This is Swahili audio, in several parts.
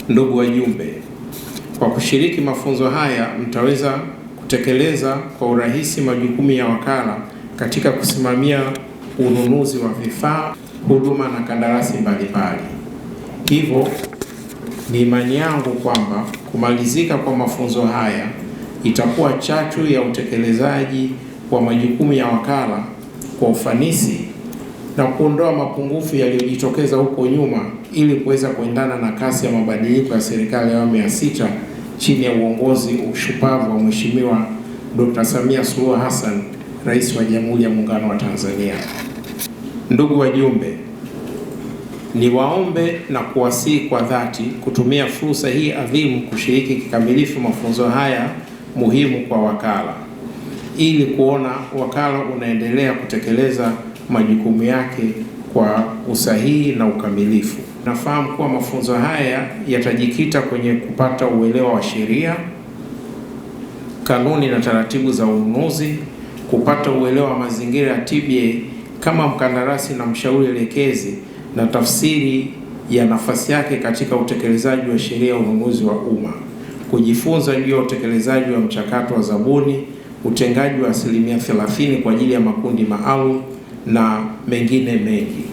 Ndugu wajumbe, kwa kushiriki mafunzo haya mtaweza kutekeleza kwa urahisi majukumu ya wakala katika kusimamia ununuzi wa vifaa, huduma na kandarasi mbalimbali. Hivyo ni imani yangu kwamba kumalizika kwa mafunzo haya itakuwa chachu ya utekelezaji wa majukumu ya wakala kwa ufanisi na kuondoa mapungufu yaliyojitokeza huko nyuma ili kuweza kuendana na kasi ya mabadiliko ya serikali ya awamu ya 6 chini ya uongozi ushupavu wa Mheshimiwa Dr. Samia Suluhu Hassan, Rais wa Jamhuri ya Muungano wa Tanzania. Ndugu wajumbe, niwaombe na kuwasihi kwa dhati kutumia fursa hii adhimu kushiriki kikamilifu mafunzo haya muhimu kwa wakala ili kuona wakala unaendelea kutekeleza majukumu yake kwa usahihi na ukamilifu. Nafahamu kuwa mafunzo haya yatajikita kwenye kupata uelewa wa sheria, kanuni na taratibu za ununuzi, kupata uelewa wa mazingira ya TBA kama mkandarasi na mshauri elekezi na tafsiri ya nafasi yake katika utekelezaji wa sheria ya ununuzi wa umma, kujifunza juu ya utekelezaji wa mchakato wa zabuni, utengaji wa 30% kwa ajili ya makundi maalum na mengine mengi.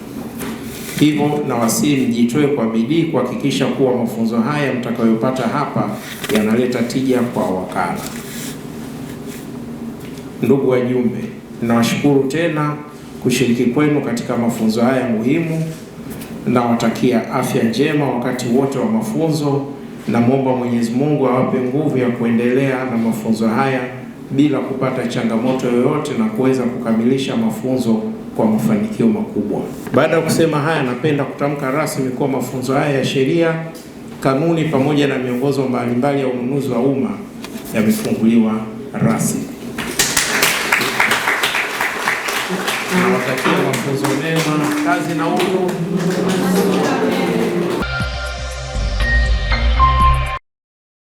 Hivyo nawasihi mjitoe kwa bidii kuhakikisha kuwa mafunzo haya mtakayopata hapa yanaleta tija kwa wakala. Ndugu wajumbe, nawashukuru tena kushiriki kwenu katika mafunzo haya muhimu. Nawatakia afya njema wakati wote wa mafunzo, na muomba Mwenyezi Mungu awape nguvu ya kuendelea na mafunzo haya bila kupata changamoto yoyote na kuweza kukamilisha mafunzo kwa mafanikio makubwa. Baada ya kusema haya, napenda kutamka rasmi kuwa mafunzo haya ya sheria, kanuni pamoja na miongozo mbalimbali ya ununuzi wa umma yamefunguliwa rasmi. Nawatakia mafunzo mema, kazi na utu.